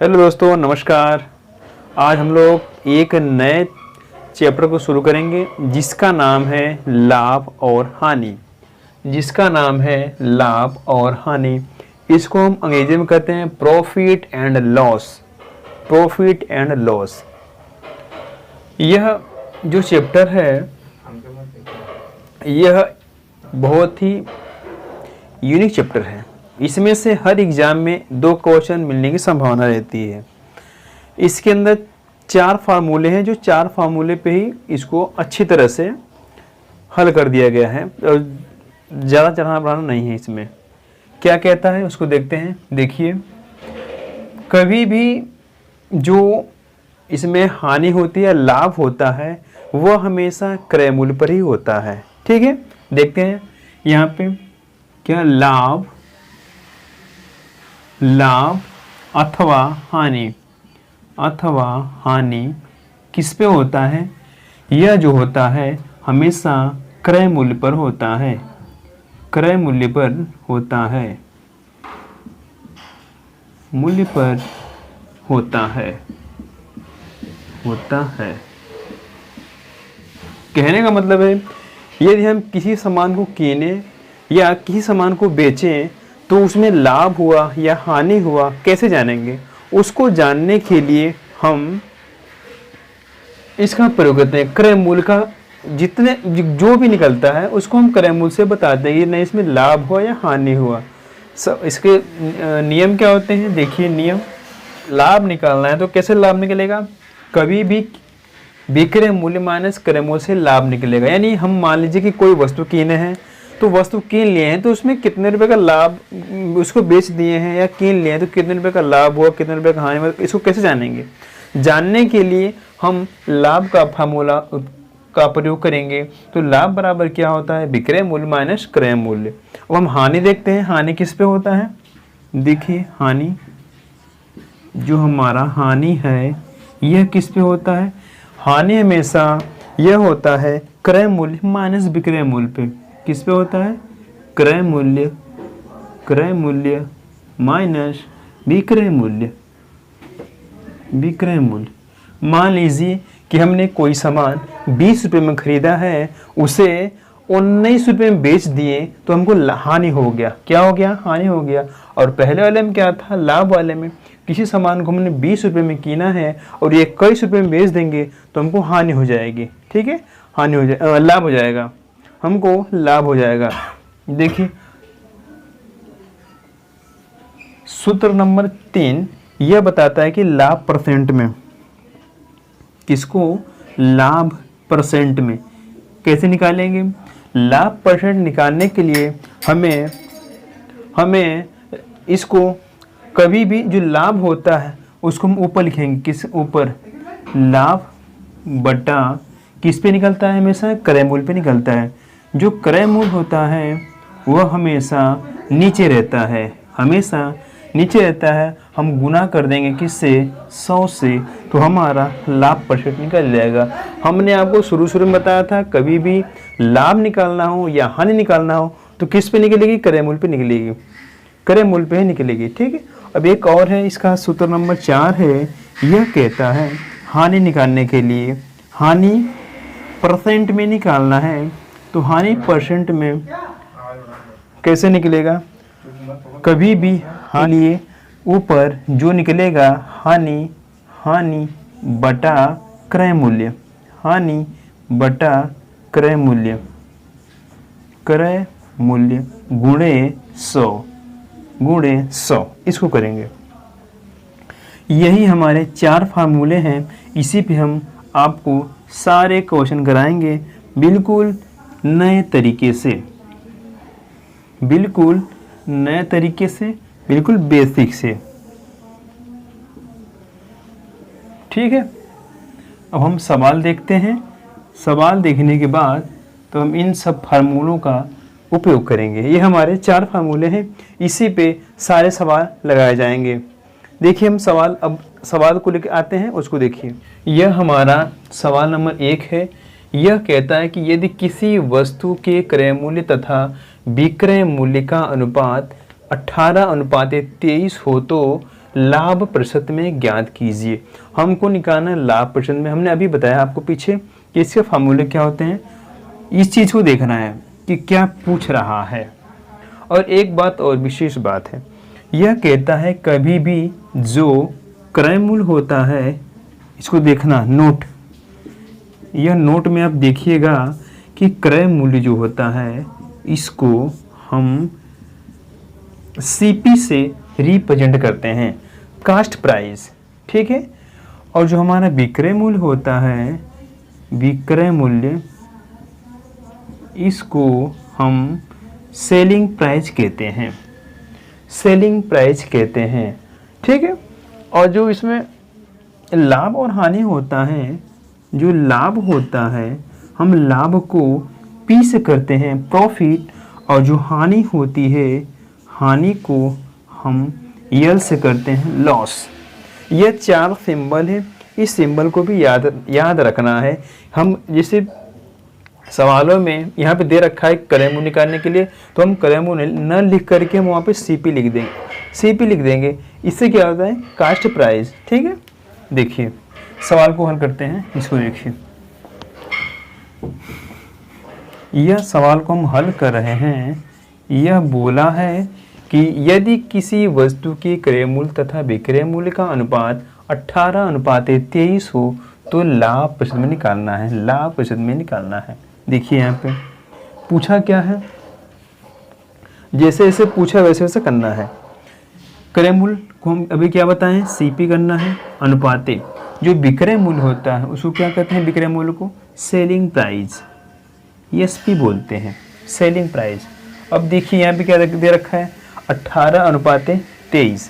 Hello दोस्तों, नमस्कार। आज हम लोग एक नए चैप्टर को शुरू करेंगे जिसका नाम है लाभ और हानि। जिसका नाम है लाभ और हानि। इसको हम अंग्रेजी में कहते हैं profit and loss. Profit and loss. यह जो चैप्टर है यह बहुत ही यूनिक चैप्टर है। इसमें से हर एग्जाम में 2 क्वेश्चन मिलने की संभावना रहती है। इसके अंदर 4 फार्मूले हैं, जो 4 फार्मूले पे ही इसको अच्छी तरह से हल कर दिया गया है और ज़्यादा चढ़ाना बढ़ाना नहीं है। इसमें क्या कहता है उसको देखते हैं। देखिए, कभी भी जो इसमें हानि होती है, लाभ होता है, वह हमेशा क्रय मूल्य पर ही होता है। ठीक है, देखते हैं यहाँ पे क्या लाभ अथवा हानि किस पे होता है। यह जो होता है हमेशा क्रय मूल्य पर होता है। क्रय मूल्य पर होता है। मूल्य पर होता है। कहने का मतलब है, यदि हम किसी सामान को कीने या किसी सामान को बेचें तो उसमें लाभ हुआ या हानि हुआ कैसे जानेंगे। उसको जानने के लिए हम इसका प्रयोग करते हैं। क्रय मूल्य का जितने जो भी निकलता है उसको हम क्रय मूल्य से बताते हैं कि नहीं इसमें लाभ हुआ या हानि हुआ। सब इसके नियम क्या होते हैं। देखिए नियम, लाभ निकालना है तो कैसे लाभ निकलेगा। कभी भी विक्रय मूल्य माइनस क्रय मूल्य से लाभ निकलेगा। यानी हम मान लीजिए कि कोई वस्तु कीने हैं तो वस्तु कीन लिए हैं तो उसमें कितने रुपए का लाभ, उसको बेच दिए हैं या कीन लिए हैं तो कितने रुपए का लाभ हुआ, कितने रुपए का हानि हुआ, इसको कैसे जानेंगे। जानने के लिए हम लाभ का फार्मूला का प्रयोग करेंगे। तो लाभ बराबर क्या होता है, विक्रय मूल्य माइनस क्रय मूल्य। अब हम हानि देखते हैं, हानि किस पे होता है। देखिए हानि, जो हमारा हानि है यह किस पे होता है। हानि हमेशा यह होता है क्रय मूल्य माइनस विक्रय मूल्य पे। किस पे होता है, क्रय मूल्य माइनस विक्रय मूल्य। मान लीजिए कि हमने कोई सामान 20 रुपये में खरीदा है, उसे 19 रुपये में बेच दिए तो हमको हानि हो गया। क्या हो गया, हानि हो गया। और पहले वाले में क्या था, लाभ वाले में किसी सामान को हमने 20 रुपये में कीना है और ये 21 रुपये में बेच देंगे तो हमको हानि हो जाएगी। ठीक है, लाभ हो जाएगा, हमको लाभ हो जाएगा। देखिए सूत्र नंबर 3 यह बताता है कि लाभ परसेंट में। किसको, लाभ परसेंट में कैसे निकालेंगे। लाभ परसेंट निकालने के लिए हमें इसको कभी भी जो लाभ होता है उसको हम ऊपर लिखेंगे। किस ऊपर, लाभ बटा किस पे निकलता है, हमेशा क्रय मूल्य पे निकलता है। जो क्रय मूल्य होता है वह हमेशा नीचे रहता है। हम गुना कर देंगे किससे, 100 से, तो हमारा लाभ परसेंट निकल जाएगा। हमने आपको शुरू में बताया था कभी भी लाभ निकालना हो या हानि निकालना हो तो किस पे निकलेगी, क्रय मूल्य पे निकलेगी। क्रय मूल्य पे ही निकलेगी। ठीक है, अब एक और है, इसका सूत्र नंबर 4 है। यह कहता है हानि निकालने के लिए, हानि परसेंट में निकालना है तो हानि परसेंट में कैसे निकलेगा। कभी भी हानि ऊपर जो निकलेगा हानि बटा क्रय मूल्य, हानि बटा क्रय मूल्य गुणे 100 इसको करेंगे। यही हमारे 4 फार्मूले हैं। इसी पे हम आपको सारे क्वेश्चन कराएंगे बिल्कुल नए तरीके से, बिल्कुल बेसिक से। ठीक है, अब हम सवाल देखते हैं। सवाल देखने के बाद तो हम इन सब फार्मूलों का उपयोग करेंगे। ये हमारे 4 फार्मूले हैं, इसी पे सारे सवाल लगाए जाएंगे। देखिए हम सवाल को लेकर आते हैं, उसको देखिए। यह हमारा सवाल नंबर 1 है। यह कहता है कि यदि किसी वस्तु के क्रय मूल्य तथा विक्रय मूल्य का अनुपात 18:23 हो तो लाभ प्रतिशत में ज्ञात कीजिए। हमको निकालना है लाभ प्रतिशत में। हमने अभी बताया आपको पीछे कि इसके फार्मूले क्या होते हैं। इस चीज़ को देखना है कि क्या पूछ रहा है। और एक बात और विशेष बात है, यह कहता है कभी भी जो क्रय मूल्य होता है, इसको देखना नोट, यह नोट में आप देखिएगा कि क्रय मूल्य जो होता है इसको हम सीपी से रिप्रेजेंट करते हैं, कास्ट प्राइस, ठीक है। और जो हमारा विक्रय मूल्य होता है, विक्रय मूल्य, इसको हम सेलिंग प्राइस कहते हैं, सेलिंग प्राइस कहते हैं, ठीक है। और जो इसमें लाभ और हानि होता है, जो लाभ होता है हम लाभ को पी से करते हैं, प्रॉफिट, और जो हानि होती है हानि को हम यल से करते हैं, लॉस। ये 4 सिंबल है, इस सिंबल को भी याद रखना है। हम जैसे सवालों में यहाँ पे दे रखा है क्रय मूल्य निकालने के लिए, तो हम क्रय मूल्य न लिख करके हम वहाँ पे सीपी लिख देंगे, सीपी लिख देंगे। इससे क्या होता है, कास्ट प्राइस, ठीक है। देखिए सवाल को हल करते हैं, इसको देखिए, यह सवाल को हम हल कर रहे हैं। यह बोला है कि यदि किसी वस्तु की क्रय मूल्य तथा विक्रय मूल्य का अनुपात 18:23 हो तो लाभ प्रतिशत में निकालना है, लाभ प्रतिशत में निकालना है। देखिए यहाँ पे पूछा क्या है, जैसे जैसे पूछा वैसे वैसे करना है। क्रय मूल्य को हम अभी क्या बताएं, सीपी करना है, अनुपाते जो विक्रय मूल्य होता है उसको क्या कहते हैं, विक्रय मूल्य को सेलिंग प्राइस, एसपी बोलते हैं, सेलिंग प्राइस। अब देखिए यहाँ पे क्या दे रखा है, 18:23,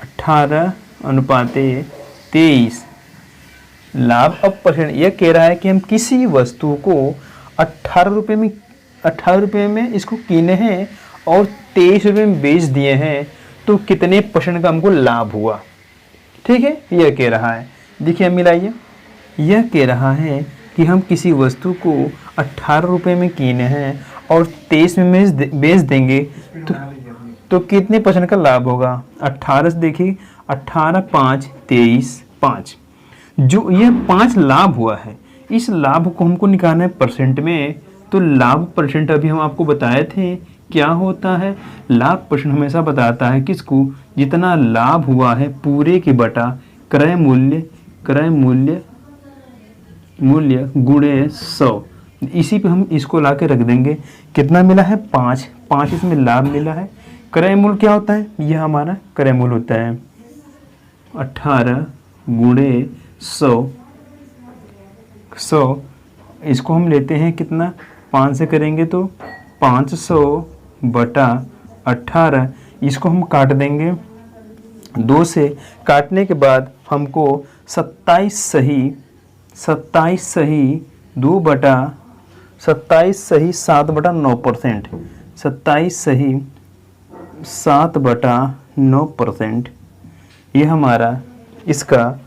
18:23 लाभ। अब परसेंट यह कह रहा है कि हम किसी वस्तु को 18 रुपये में इसको कीने हैं और 23 रुपये में बेच दिए हैं, तो कितने % का हमको लाभ हुआ, ठीक है। यह कह रहा है, देखिए मिलाइए, यह कह रहा है कि हम किसी वस्तु को 18 रुपये में कीने हैं और 23 में बेच देंगे, तो कितने % का लाभ होगा। 18 से देखिए, 18 5 23 5, जो यह 5 लाभ हुआ है, इस लाभ को हमको निकालना है परसेंट में। तो लाभ परसेंट अभी हम आपको बताए थे क्या होता है, लाभ परसेंट हमेशा बताता है किसको, जितना लाभ हुआ है पूरे की बटा क्रय मूल्य, क्रय मूल्य मूल्य गुणे 100। इसी पे हम इसको ला के रख देंगे, कितना मिला है 5, 5 इसमें लाभ मिला है। क्रय मूल्य क्या होता है, यह हमारा क्रय मूल्य होता है 18 गुणे 100, 100 इसको हम लेते हैं कितना, 5 से करेंगे तो 500 बटा 18, इसको हम काट देंगे 2 से, काटने के बाद हमको 27 सही 2 बटा 27 सही 7/9%, 27 सही 7/9%, ये हमारा इसका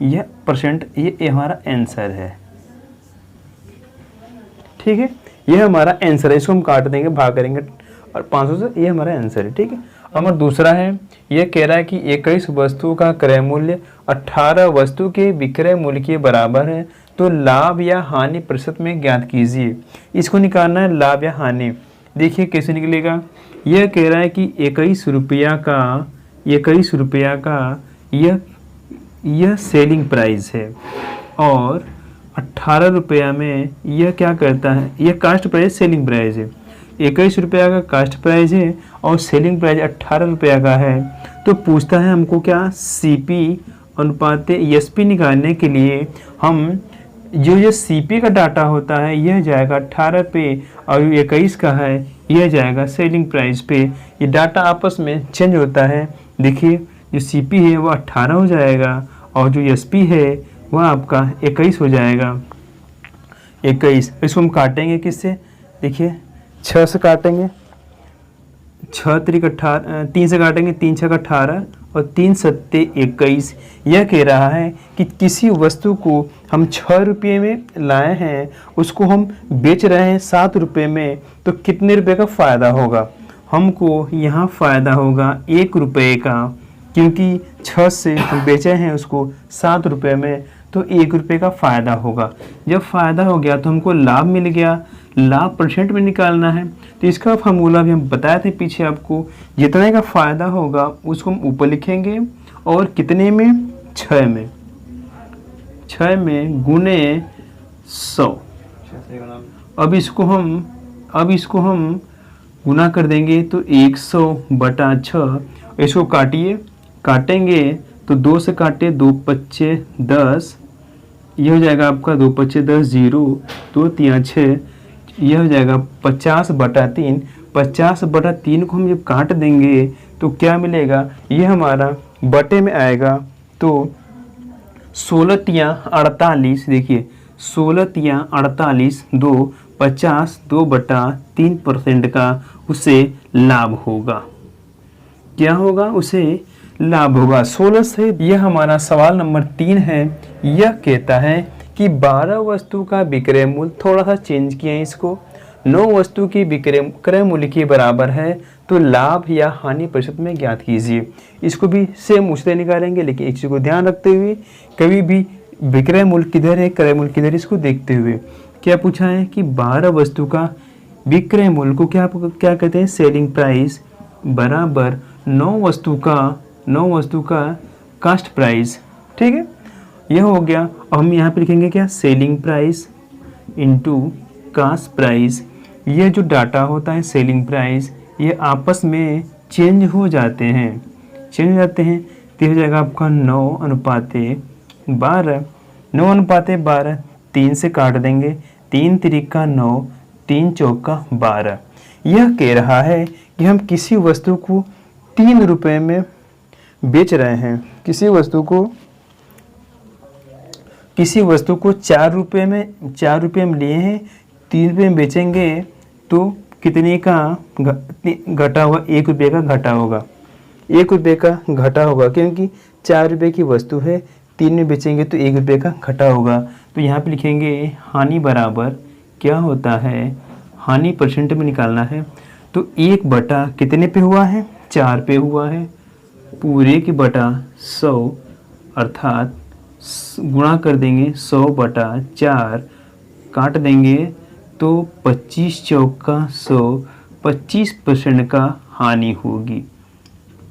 यह परसेंट, ये हमारा आंसर है, ठीक है। ये हमारा आंसर है, इसको हम काट देंगे, भाग करेंगे और 500 से, ये हमारा आंसर है, ठीक है। हमारा दूसरा है, यह कह रहा है कि 21 वस्तु का क्रय मूल्य 18 वस्तु के विक्रय मूल्य के बराबर है, तो लाभ या हानि प्रतिशत में ज्ञात कीजिए। इसको निकालना है लाभ या हानि। देखिए कैसे निकलेगा, यह कह रहा है कि 21 रुपया का यह सेलिंग प्राइस है और 18 रुपया में यह क्या करता है, यह कास्ट प्राइस सेलिंग प्राइस है। 21 रुपया का कास्ट प्राइस है और सेलिंग प्राइस 18 रुपया का है। तो पूछता है हमको क्या, सीपी अनुपात एसपी निकालने के लिए हम जो सीपी का डाटा होता है यह जाएगा 18 पे और 21 का है यह जाएगा सेलिंग प्राइस पे। ये डाटा आपस में चेंज होता है। देखिए जो सीपी है वो 18 हो जाएगा और जो एसपी है वह आपका 21 हो जाएगा। 21 इसको हम काटेंगे किससे, देखिए 6 से काटेंगे, 6 3 18, 3 से काटेंगे, 3 6 18 और 3 7 21। यह कह रहा है कि किसी वस्तु को हम 6 रुपये में लाए हैं उसको हम बेच रहे हैं 7 रुपये में, तो कितने रुपए का फ़ायदा होगा। हमको यहाँ फ़ायदा होगा 1 रुपये का, क्योंकि 6 से हम बेचे हैं उसको 7 रुपये में, तो 1 रुपये का फ़ायदा होगा। जब फ़ायदा हो गया तो हमको लाभ मिल गया, लाभ परसेंट में निकालना है। तो इसका फार्मूला भी हम बताए थे पीछे आपको, जितने का फ़ायदा होगा उसको हम ऊपर लिखेंगे और कितने में, 6 में, 6 में गुने 100। अब इसको हम गुना कर देंगे तो 100/6। इसको काटेंगे तो 2 से काटे 2 पच्चे 10, यह हो जाएगा आपका 2 पच्चे 10, 0 2 3 6, यह हो जाएगा 50/3। 50/3 को हम जब काट देंगे तो क्या मिलेगा, यह हमारा बटे में आएगा तो 16 तियाँ 48। देखिए 16 तियाँ 48, 2 50, 2/3% का उसे लाभ होगा। क्या होगा, उसे लाभ होगा 16 से। यह हमारा सवाल नंबर 3 है। यह कहता है कि 12 वस्तु का विक्रय मूल्य, थोड़ा सा चेंज किया है इसको, 9 वस्तु की विक्रय मूल्य के बराबर है, तो लाभ या हानि प्रतिशत में ज्ञात कीजिए। इसको भी सेम उसी तरह निकालेंगे, लेकिन एक चीज़ को ध्यान रखते हुए, कभी भी विक्रय मूल्य किधर है, क्रय मूल्य किधर है, इसको देखते हुए क्या पूछा है कि 12 वस्तु का विक्रय मूल्य को क्या कहते हैं, सेलिंग प्राइस, बराबर 9 वस्तु का कास्ट प्राइस। ठीक है, यह हो गया। अब हम यहाँ पे लिखेंगे क्या, selling price into cost price. ये जो डाटा होता है सेलिंग प्राइस, ये आपस में चेंज हो जाते हैं, तो हो जाएगा आपका 9:12। 9:12, 3 से काट देंगे, 3 तिरिका 9, 3 चौका 12। यह कह रहा है कि हम किसी वस्तु को 3 रुपये में बेच रहे हैं, किसी वस्तु को 4 रुपये में लिए हैं, 3 रुपये में बेचेंगे तो कितने का घटा होगा, 1 रुपये का घटा होगा। 1 रुपये का घटा होगा, क्योंकि 4 रुपये की वस्तु है, 3 में बेचेंगे तो 1 रुपये का घटा होगा। तो यहाँ पे लिखेंगे हानि बराबर क्या होता है, हानि परसेंट में निकालना है, तो 1 बटा कितने पे हुआ है, 4 पे हुआ है, पूरे के बटा 100, अर्थात गुणा कर देंगे 100/4, काट देंगे तो 25 चौका 100, 25% का हानि होगी,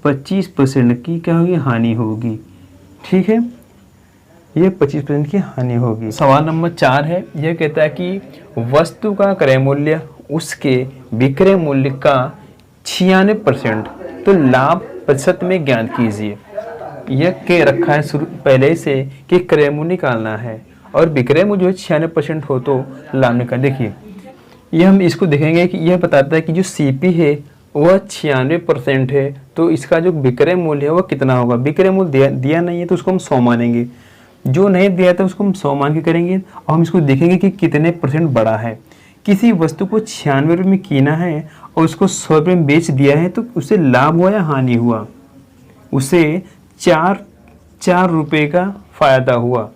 25% की क्या होगी, हानि होगी। ठीक है, ये 25% की हानि होगी। सवाल नंबर 4 है। यह कहता है कि वस्तु का क्रय मूल्य उसके विक्रय मूल्य का 96%, तो लाभ प्रतिशत में ज्ञात कीजिए। यह कह रखा है पहले से कि क्रय मूल्य निकालना है और विक्रय मूल्य जो 96% हो तो लाभ निकाल। देखिए यह हम इसको देखेंगे कि यह बताता है कि जो सीपी है वह 96% है, तो इसका जो विक्रय मूल्य है वह कितना होगा। विक्रय मूल्य दिया नहीं है तो उसको हम 100 मानेंगे, जो नहीं दिया था उसको हम 100 मान के करेंगे, और हम इसको देखेंगे कि कितने % बड़ा है। किसी वस्तु को 96 रुपये में कीना है और उसको 100 रुपये में बेच दिया है, तो उसे लाभ हुआ या हानि हुआ, उसे 4 रुपये का फ़ायदा हुआ।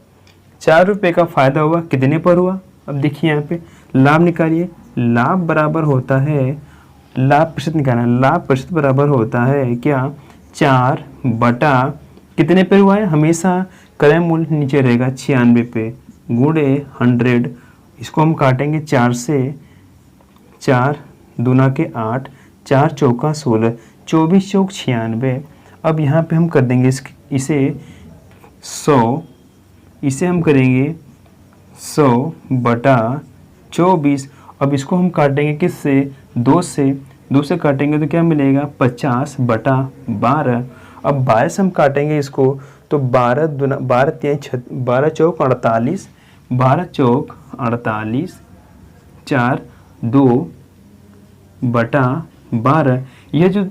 4 रुपये का फ़ायदा हुआ, कितने पर हुआ। अब देखिए यहाँ पे लाभ निकालिए। लाभ बराबर होता है, लाभ प्रतिशत निकालना, लाभ प्रतिशत बराबर होता है क्या, 4 बटा कितने पे हुआ है, हमेशा क्रय मूल्य नीचे रहेगा 96 पे, गुणे 100। इसको हम काटेंगे 4 से, 4 दूना के 8, 4 चौका 16, 24 चौक 96। अब यहाँ पे हम कर देंगे इसे 100, इसे हम करेंगे 100/24। अब इसको हम काटेंगे किससे, 2 से काटेंगे तो क्या मिलेगा, 50/12। अब 12 से हम काटेंगे इसको तो 12 चौक 48, 12 चौक 48, 4 2/12। यह जो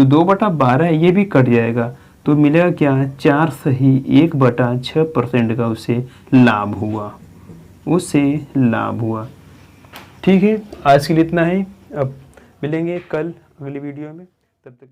2/12 है ये भी कट जाएगा, तो मिलेगा क्या, 4 सही 1/6% का उसे लाभ हुआ। ठीक है, आज के लिए इतना ही। अब मिलेंगे कल अगली वीडियो में, तब तक